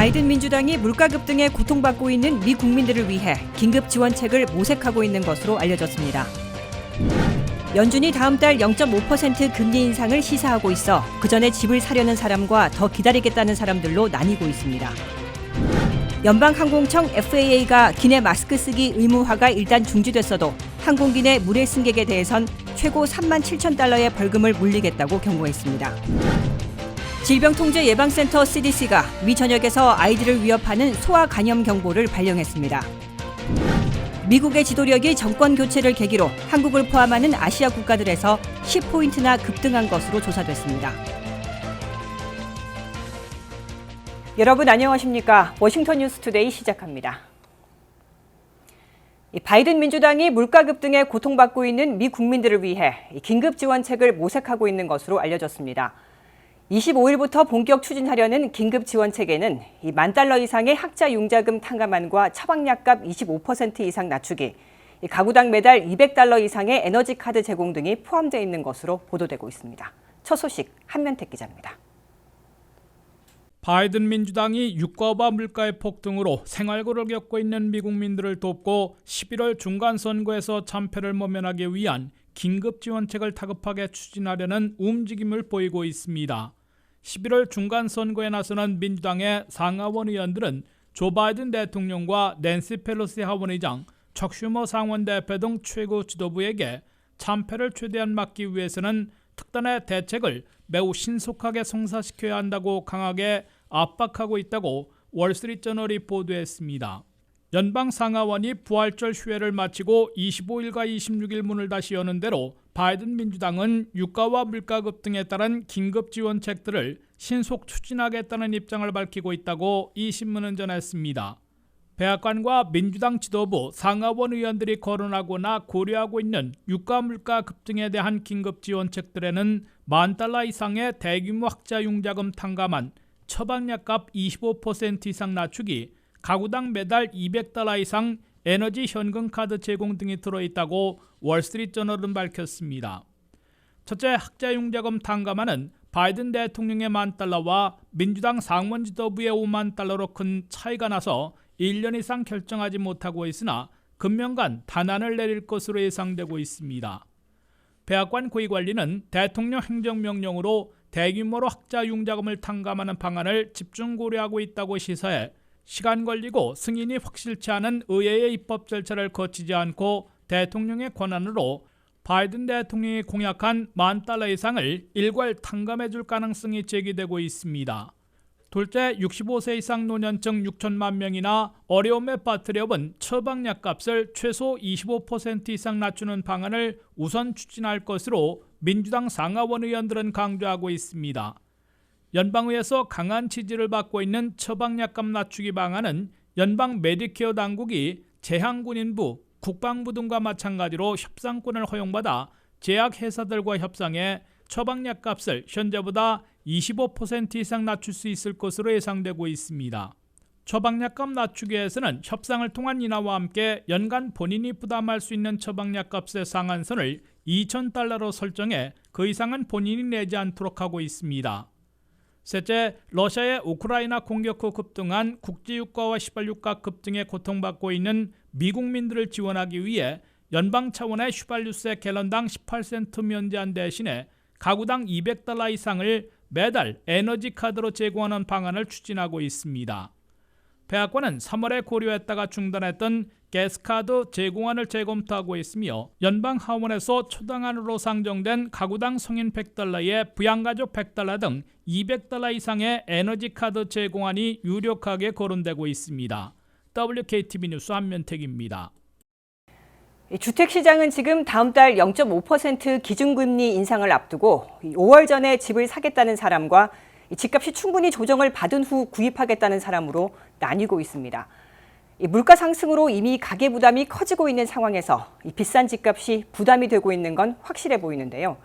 바이든 민주당이 물가 급등에 고통받고 있는 미 국민들을 위해 긴급 지원책을 모색하고 있는 것으로 알려졌습니다. 연준이 다음 달 0.5% 금리 인상을 시사하고 있어 그 전에 집을 사려는 사람과 더 기다리겠다는 사람들로 나뉘고 있습니다. 연방항공청 FAA가 기내 마스크 쓰기 의무화가 일단 중지됐어도 항공기 내 무례 승객에 대해선 최고 37,000달러의 벌금을 물리겠다고 경고했습니다. 질병통제예방센터 CDC가 미 전역에서 아이들을 위협하는 소아 감염 경보를 발령했습니다. 미국의 지도력이 정권 교체를 계기로 한국을 포함하는 아시아 국가들에서 10포인트나 급등한 것으로 조사됐습니다. 여러분 안녕하십니까? 워싱턴 뉴스 투데이 시작합니다. 바이든 민주당이 물가 급등에 고통받고 있는 미 국민들을 위해 긴급 지원책을 모색하고 있는 것으로 알려졌습니다. 25일부터 본격 추진하려는 긴급 지원책에는 $10,000 이상의 학자 융자금 탕감안과 처방약값 25% 이상 낮추기, 가구당 매달 $200 이상의 에너지 카드 제공 등이 포함되어 있는 것으로 보도되고 있습니다. 첫 소식 한면택 기자입니다. 바이든 민주당이 유가와 물가의 폭등으로 생활고를 겪고 있는 미국민들을 돕고 11월 중간선거에서 참패를 모면하기 위한 긴급 지원책을 다급하게 추진하려는 움직임을 보이고 있습니다. 11월 중간선거에 나서는 민주당의 상하원 의원들은 조 바이든 대통령과 낸시 펠로시 하원의장, 척 슈머 상원대표 등 최고 지도부에게 참패를 최대한 막기 위해서는 특단의 대책을 매우 신속하게 성사시켜야 한다고 강하게 압박하고 있다고 월스트리트저널이 보도했습니다. 연방 상하원이 부활절 휴회를 마치고 25일과 26일 문을 다시 여는 대로 바이든 민주당은 유가와 물가 급등에 따른 긴급 지원책들을 신속 추진하겠다는 입장을 밝히고 있다고 이 신문은 전했습니다. 백악관과 민주당 지도부, 상하원 의원들이 거론하거나 고려하고 있는 유가 물가 급등에 대한 긴급 지원책들에는 $10,000 이상의 대규모 학자 융자금 탕감안, 처방약값 25% 이상 낮추기, 가구당 매달 $200 이상 에너지 현금 카드 제공 등이 들어있다고 월스트리트저널은 밝혔습니다. 첫째, 학자 융자금 탕감안은 바이든 대통령의 $10,000와 민주당 상원 지도부의 $50,000로 큰 차이가 나서 1년 이상 결정하지 못하고 있으나 금년간 단안을 내릴 것으로 예상되고 있습니다. 백악관 고위관리는 대통령 행정명령으로 대규모로 학자 융자금을 탕감하는 방안을 집중 고려하고 있다고 시사해 시간 걸리고 승인이 확실치 않은 의회의 입법 절차를 거치지 않고 대통령의 권한으로 바이든 대통령이 공약한 $10,000 이상을 일괄 탕감해 줄 가능성이 제기되고 있습니다. 둘째, 65세 이상 노년층 6천만 명이나 어려움에 빠뜨려본 처방약값을 최소 25% 이상 낮추는 방안을 우선 추진할 것으로 민주당 상하원 의원들은 강조하고 있습니다. 연방의회에서 강한 지지를 받고 있는 처방약값 낮추기 방안은 연방 메디케어 당국이 제한군인부, 국방부 등과 마찬가지로 협상권을 허용받아 제약회사들과 협상해 처방약값을 현재보다 25% 이상 낮출 수 있을 것으로 예상되고 있습니다. 처방약값 낮추기에서는 협상을 통한 인하와 함께 연간 본인이 부담할 수 있는 처방약값의 상한선을 $2,000로 설정해 그 이상은 본인이 내지 않도록 하고 있습니다. 셋째, 러시아의 우크라이나 공격 후 급등한 국제유가와 휘발유가 급등에 고통받고 있는 미국민들을 지원하기 위해 연방 차원의 휘발유세 갤런당 18센트 면제한 대신에 가구당 $200 이상을 매달 에너지 카드로 제공하는 방안을 추진하고 있습니다. 백악관은 3월에 고려했다가 중단했던 가스카드 제공안을 재검토하고 있으며 연방 하원에서 초당안으로 상정된 가구당 성인 $100에 부양가족 $100 등 $200 이상의 에너지 카드 제공안이 유력하게 거론되고 있습니다. WKTV 뉴스 한면택입니다. 주택시장은 지금 다음 달 0.5% 기준금리 인상을 앞두고 5월 전에 집을 사겠다는 사람과 집값이 충분히 조정을 받은 후 구입하겠다는 사람으로 나뉘고 있습니다. 물가 상승으로 이미 가계 부담이 커지고 있는 상황에서 비싼 집값이 부담이 되고 있는 건 확실해 보이는데요.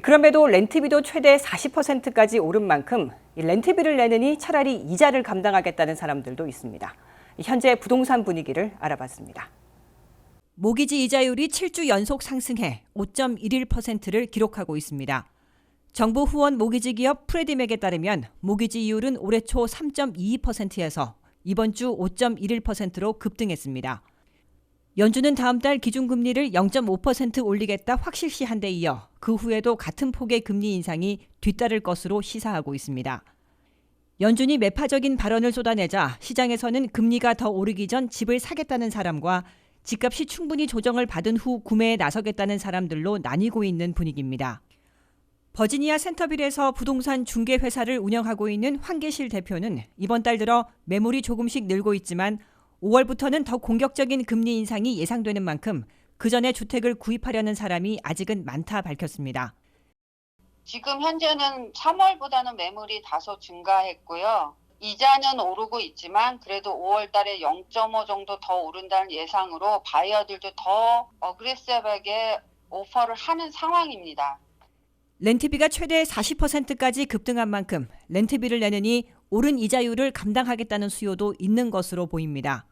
그럼에도 렌트비도 최대 40%까지 오른 만큼 렌트비를 내느니 차라리 이자를 감당하겠다는 사람들도 있습니다. 현재 부동산 분위기를 알아봤습니다. 모기지 이자율이 7주 연속 상승해 5.11%를 기록하고 있습니다. 정부 후원 모기지 기업 프레디맥에 따르면 모기지 이율은 올해 초 3.22%에서 이번 주 5.11%로 급등했습니다. 연준은 다음 달 기준금리를 0.5% 올리겠다 확실시한 데 이어 그 후에도 같은 폭의 금리 인상이 뒤따를 것으로 시사하고 있습니다. 연준이 매파적인 발언을 쏟아내자 시장에서는 금리가 더 오르기 전 집을 사겠다는 사람과 집값이 충분히 조정을 받은 후 구매에 나서겠다는 사람들로 나뉘고 있는 분위기입니다. 버지니아 센터빌에서 부동산 중개회사를 운영하고 있는 황계실 대표는 이번 달 들어 매물이 조금씩 늘고 있지만 5월부터는 더 공격적인 금리 인상이 예상되는 만큼 그 전에 주택을 구입하려는 사람이 아직은 많다 밝혔습니다. 지금 현재는 3월보다는 매물이 다소 증가했고요. 이자는 오르고 있지만 그래도 5월 달에 0.5 정도 더 오른다는 예상으로 바이어들도 더 어그레시브하게 오퍼를 하는 상황입니다. 렌트비가 최대 40%까지 급등한 만큼 렌트비를 내느니 오른 이자율을 감당하겠다는 수요도 있는 것으로 보입니다.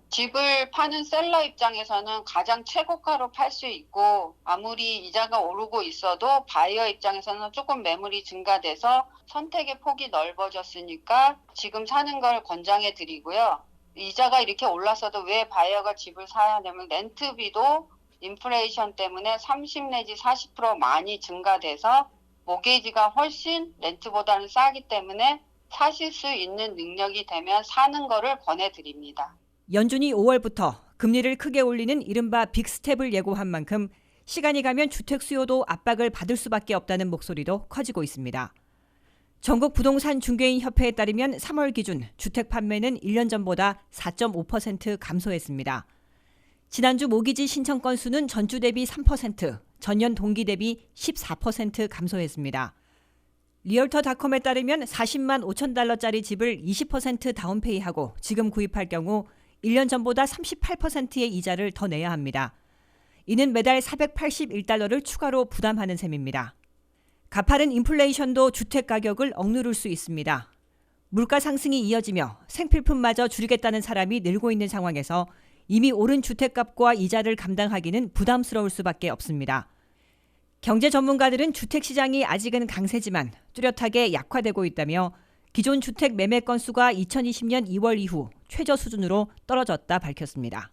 집을 파는 셀러 입장에서는 가장 최고가로 팔 수 있고 아무리 이자가 오르고 있어도 바이어 입장에서는 조금 매물이 증가돼서 선택의 폭이 넓어졌으니까 지금 사는 걸 권장해 드리고요. 이자가 이렇게 올랐어도 왜 바이어가 집을 사야 되면 렌트비도 인플레이션 때문에 30 내지 40% 많이 증가돼서 모게이지가 훨씬 렌트보다는 싸기 때문에 사실 수 있는 능력이 되면 사는 거를 권해드립니다. 연준이 5월부터 금리를 크게 올리는 이른바 빅스텝을 예고한 만큼 시간이 가면 주택 수요도 압박을 받을 수밖에 없다는 목소리도 커지고 있습니다. 전국 부동산 중개인 협회에 따르면 3월 기준 주택 판매는 1년 전보다 4.5% 감소했습니다. 지난주 모기지 신청 건수는 전주 대비 3%, 전년 동기 대비 14% 감소했습니다. 리얼터닷컴에 따르면 40만 5천 달러짜리 집을 20% 다운페이하고 지금 구입할 경우 1년 전보다 38%의 이자를 더 내야 합니다. 이는 매달 481달러를 추가로 부담하는 셈입니다. 가파른 인플레이션도 주택 가격을 억누를 수 있습니다. 물가 상승이 이어지며 생필품마저 줄이겠다는 사람이 늘고 있는 상황에서 이미 오른 주택값과 이자를 감당하기는 부담스러울 수밖에 없습니다. 경제 전문가들은 주택 시장이 아직은 강세지만 뚜렷하게 약화되고 있다며 기존 주택 매매 건수가 2020년 2월 이후 최저 수준으로 떨어졌다 밝혔습니다.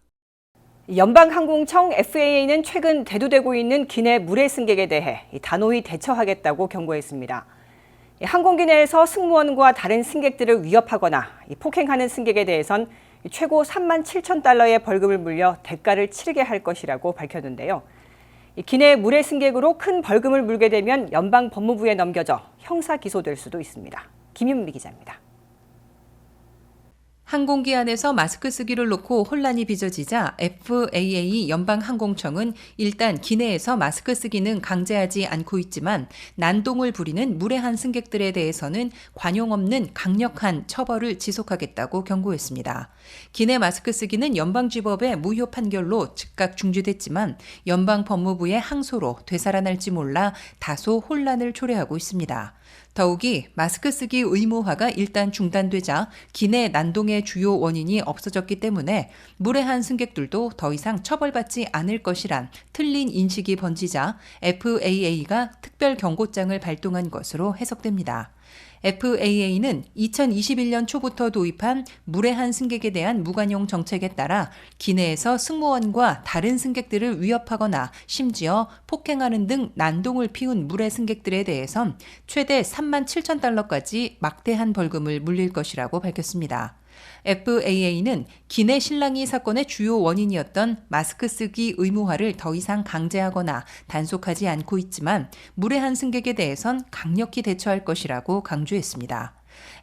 연방항공청 FAA는 최근 대두되고 있는 기내 물의 승객에 대해 단호히 대처하겠다고 경고했습니다. 항공기 내에서 승무원과 다른 승객들을 위협하거나 폭행하는 승객에 대해선 최고 3만 7천 달러의 벌금을 물려 대가를 치르게 할 것이라고 밝혔는데요. 기내 물의 승객으로 큰 벌금을 물게 되면 연방법무부에 넘겨져 형사 기소될 수도 있습니다. 김윤미 기자입니다. 항공기 안에서 마스크 쓰기를 놓고 혼란이 빚어지자 FAA 연방항공청은 일단 기내에서 마스크 쓰기는 강제하지 않고 있지만 난동을 부리는 무례한 승객들에 대해서는 관용 없는 강력한 처벌을 지속하겠다고 경고했습니다. 기내 마스크 쓰기는 연방지법의 무효 판결로 즉각 중지됐지만 연방법무부의 항소로 되살아날지 몰라 다소 혼란을 초래하고 있습니다. 더욱이 마스크 쓰기 의무화가 일단 중단되자 기내 난동의 주요 원인이 없어졌기 때문에 무례한 승객들도 더 이상 처벌받지 않을 것이란 틀린 인식이 번지자 FAA가 특별 경고장을 발동한 것으로 해석됩니다. FAA는 2021년 초부터 도입한 무례한 승객에 대한 무관용 정책에 따라 기내에서 승무원과 다른 승객들을 위협하거나 심지어 폭행하는 등 난동을 피운 무례 승객들에 대해선 최대 3만 7천 달러까지 막대한 벌금을 물릴 것이라고 밝혔습니다. FAA는 기내 실랑이 사건의 주요 원인이었던 마스크 쓰기 의무화를 더 이상 강제하거나 단속하지 않고 있지만 무례한 승객에 대해선 강력히 대처할 것이라고 강조했습니다.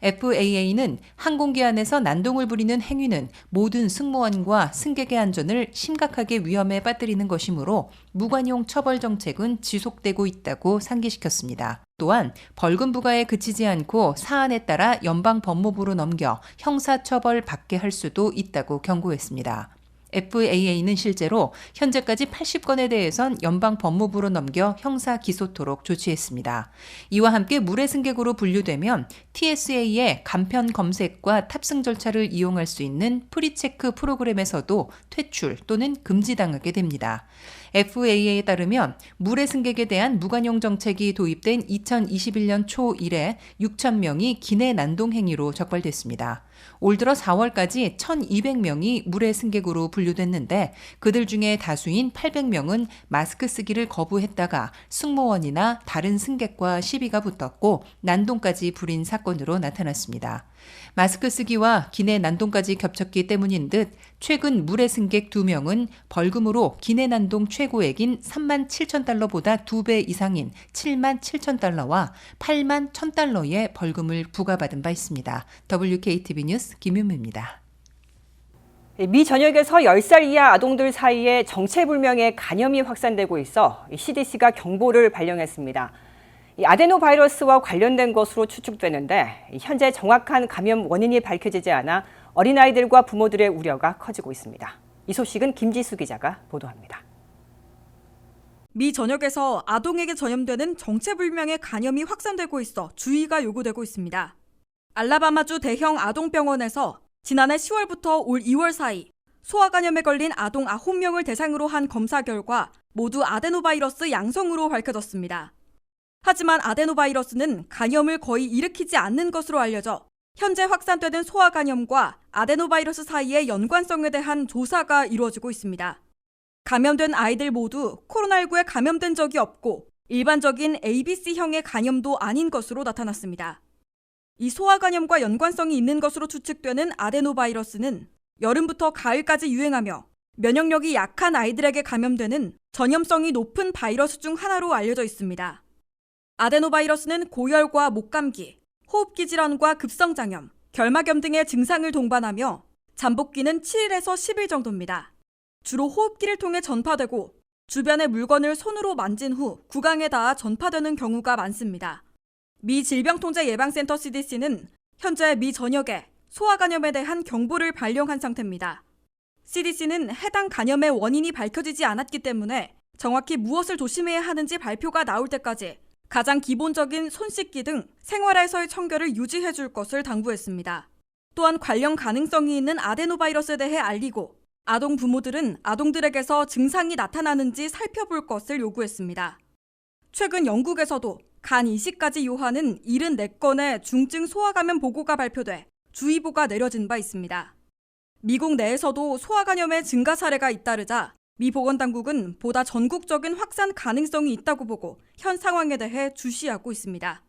FAA는 항공기 안에서 난동을 부리는 행위는 모든 승무원과 승객의 안전을 심각하게 위험에 빠뜨리는 것이므로 무관용 처벌 정책은 지속되고 있다고 상기시켰습니다. 또한 벌금 부과에 그치지 않고 사안에 따라 연방법무부로 넘겨 형사처벌 받게 할 수도 있다고 경고했습니다. FAA는 실제로 현재까지 80건에 대해선 연방법무부로 넘겨 형사 기소토록 조치했습니다. 이와 함께 무례 승객으로 분류되면 TSA의 간편 검색과 탑승 절차를 이용할 수 있는 프리체크 프로그램에서도 퇴출 또는 금지당하게 됩니다. FAA에 따르면 물의 승객에 대한 무관용 정책이 도입된 2021년 초 이래 6,000명이 기내 난동 행위로 적발됐습니다. 올 들어 4월까지 1,200명이 물의 승객으로 분류됐는데 그들 중에 다수인 800명은 마스크 쓰기를 거부했다가 승무원이나 다른 승객과 시비가 붙었고 난동까지 부린 사건으로 나타났습니다. 마스크 쓰기와 기내 난동까지 겹쳤기 때문인 듯 최근 물의 승객 2명은 벌금으로 기내 난동 최고액인 37,000달러보다 2배 이상인 77,000달러와 81,000달러의 벌금을 부과받은 바 있습니다. WKTV 뉴스 김윤미입니다. 미 전역에서 10살 이하 아동들 사이에 정체불명의 간염이 확산되고 있어 CDC가 경보를 발령했습니다. 아데노바이러스와 관련된 것으로 추측되는데 현재 정확한 감염 원인이 밝혀지지 않아 어린아이들과 부모들의 우려가 커지고 있습니다. 이 소식은 김지수 기자가 보도합니다. 미 전역에서 아동에게 전염되는 정체불명의 간염이 확산되고 있어 주의가 요구되고 있습니다. 알라바마주 대형 아동병원에서 지난해 10월부터 올 2월 사이 소아간염에 걸린 아동 9명을 대상으로 한 검사 결과 모두 아데노바이러스 양성으로 밝혀졌습니다. 하지만 아데노바이러스는 간염을 거의 일으키지 않는 것으로 알려져 현재 확산되는 소아간염과 아데노바이러스 사이의 연관성에 대한 조사가 이루어지고 있습니다. 감염된 아이들 모두 코로나19에 감염된 적이 없고 일반적인 ABC형의 간염도 아닌 것으로 나타났습니다. 이 소아간염과 연관성이 있는 것으로 추측되는 아데노바이러스는 여름부터 가을까지 유행하며 면역력이 약한 아이들에게 감염되는 전염성이 높은 바이러스 중 하나로 알려져 있습니다. 아데노바이러스는 고열과 목감기, 호흡기 질환과 급성장염, 결막염 등의 증상을 동반하며 잠복기는 7일에서 10일 정도입니다. 주로 호흡기를 통해 전파되고 주변의 물건을 손으로 만진 후 구강에 닿아 전파되는 경우가 많습니다. 미 질병통제예방센터 CDC는 현재 미 전역에 소아간염에 대한 경보를 발령한 상태입니다. CDC는 해당 간염의 원인이 밝혀지지 않았기 때문에 정확히 무엇을 조심해야 하는지 발표가 나올 때까지 가장 기본적인 손 씻기 등 생활에서의 청결을 유지해 줄 것을 당부했습니다. 또한 관련 가능성이 있는 아데노바이러스에 대해 알리고 아동 부모들은 아동들에게서 증상이 나타나는지 살펴볼 것을 요구했습니다. 최근 영국에서도 간 이식까지 요하는 74건의 중증 소아감염 보고가 발표돼 주의보가 내려진 바 있습니다. 미국 내에서도 소아간염의 증가 사례가 잇따르자 미 보건당국은 보다 전국적인 확산 가능성이 있다고 보고 현 상황에 대해 주시하고 있습니다.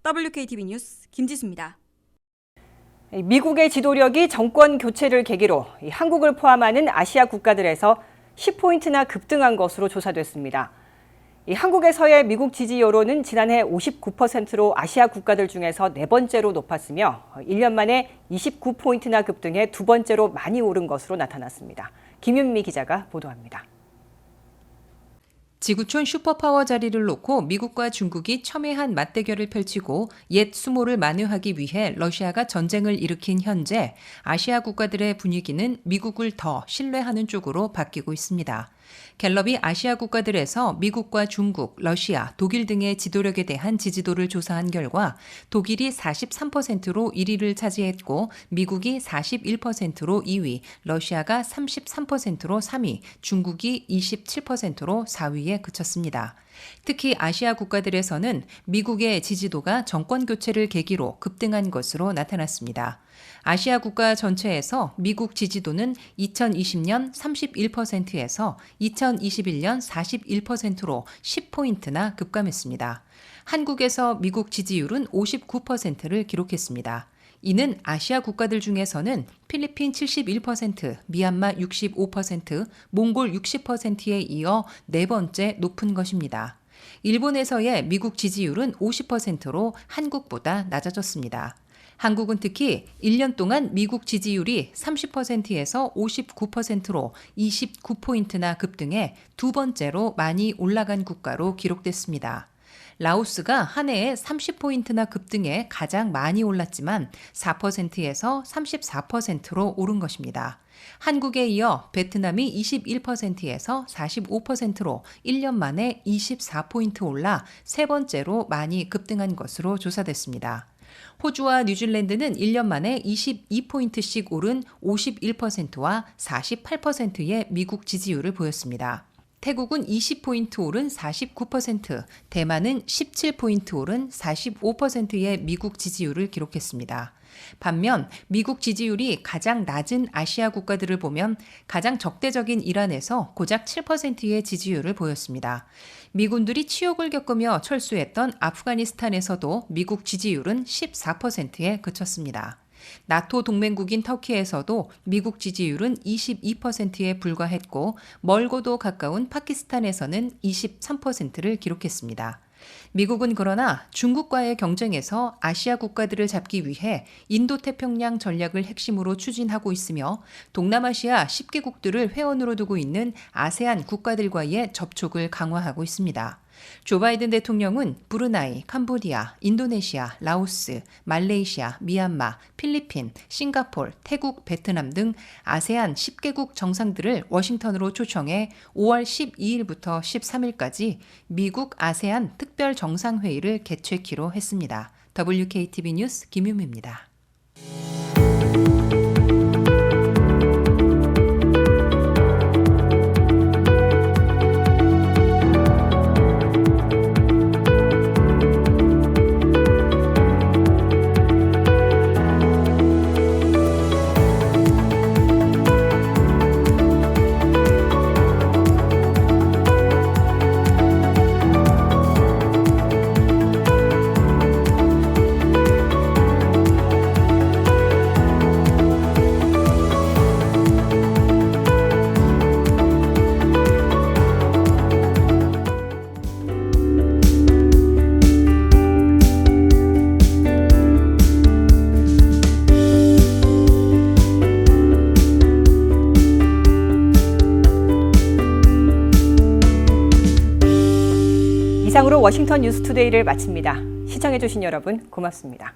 WKTV 뉴스 김지수입니다. 미국의 지도력이 정권 교체를 계기로 한국을 포함하는 아시아 국가들에서 10포인트나 급등한 것으로 조사됐습니다. 한국에서의 미국 지지 여론은 지난해 59%로 아시아 국가들 중에서 네 번째로 높았으며 1년 만에 29포인트나 급등해 두 번째로 많이 오른 것으로 나타났습니다. 김윤미 기자가 보도합니다. 지구촌 슈퍼파워 자리를 놓고 미국과 중국이 첨예한 맞대결을 펼치고 옛 수모를 만회하기 위해 러시아가 전쟁을 일으킨 현재 아시아 국가들의 분위기는 미국을 더 신뢰하는 쪽으로 바뀌고 있습니다. 갤럽이 아시아 국가들에서 미국과 중국, 러시아, 독일 등의 지도력에 대한 지지도를 조사한 결과 독일이 43%로 1위를 차지했고 미국이 41%로 2위, 러시아가 33%로 3위, 중국이 27%로 4위에 그쳤습니다. 특히 아시아 국가들에서는 미국의 지지도가 정권 교체를 계기로 급등한 것으로 나타났습니다. 아시아 국가 전체에서 미국 지지도는 2020년 31%에서 2021년 41%로 10포인트나 급감했습니다. 한국에서 미국 지지율은 59%를 기록했습니다. 이는 아시아 국가들 중에서는 필리핀 71%, 미얀마 65%, 몽골 60%에 이어 네 번째 높은 것입니다. 일본에서의 미국 지지율은 50%로 한국보다 낮아졌습니다. 한국은 특히 1년 동안 미국 지지율이 30%에서 59%로 29포인트나 급등해 두 번째로 많이 올라간 국가로 기록됐습니다. 라오스가 한 해에 30포인트나 급등해 가장 많이 올랐지만 4%에서 34%로 오른 것입니다. 한국에 이어 베트남이 21%에서 45%로 1년 만에 24포인트 올라 세 번째로 많이 급등한 것으로 조사됐습니다. 호주와 뉴질랜드는 1년 만에 22포인트씩 오른 51%와 48%의 미국 지지율을 보였습니다. 태국은 20포인트 오른 49%, 대만은 17포인트 오른 45%의 미국 지지율을 기록했습니다. 반면 미국 지지율이 가장 낮은 아시아 국가들을 보면 가장 적대적인 이란에서 고작 7%의 지지율을 보였습니다. 미군들이 치욕을 겪으며 철수했던 아프가니스탄에서도 미국 지지율은 14%에 그쳤습니다. 나토 동맹국인 터키에서도 미국 지지율은 22%에 불과했고 멀고도 가까운 파키스탄에서는 23%를 기록했습니다. 미국은 그러나 중국과의 경쟁에서 아시아 국가들을 잡기 위해 인도태평양 전략을 핵심으로 추진하고 있으며 동남아시아 10개국들을 회원으로 두고 있는 아세안 국가들과의 접촉을 강화하고 있습니다. 조 바이든 대통령은 브루나이, 캄보디아, 인도네시아, 라오스, 말레이시아, 미얀마, 필리핀, 싱가포르, 태국, 베트남 등 아세안 10개국 정상들을 워싱턴으로 초청해 5월 12일부터 13일까지 미국 아세안 특별 정상회의를 개최키로 했습니다. WKTV 뉴스 김유미입니다. 이상으로 워싱턴 뉴스투데이를 마칩니다. 시청해주신 여러분 고맙습니다.